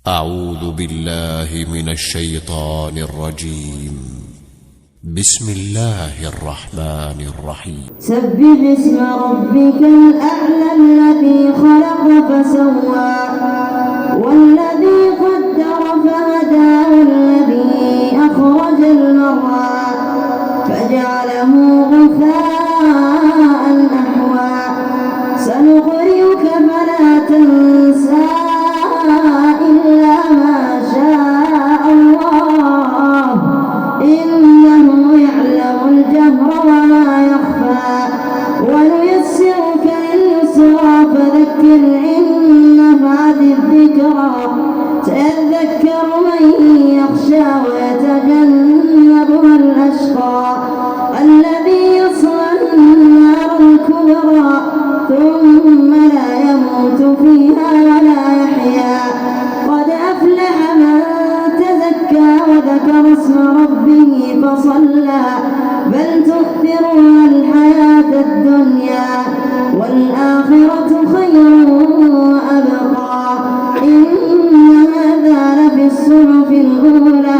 أعوذ بالله من الشيطان الرجيم. بسم الله الرحمن الرحيم. سبح اسم ربك الأعلى الذي خلق فسوى والذي قدر فهدى والذي أخرج المرعى فجعله غثاء أحوى سنقرئك فلا تنسى إلا ما شاء الله إنه يعلم الجهر وما يخفى ونيسرك لليسرى فذكر إن نفعت الذكرى سيذكر من يخشى ويتجنبها الأشقى الذي يصلى النار الكبرى ثم لا يموت فيها ولا يحيا قد أفلح من تزكى وذكر اسم ربه فصلى بل تؤثرون الحياة الدنيا والآخرة خير وأبقى إن هذا لفي الصحف الأولى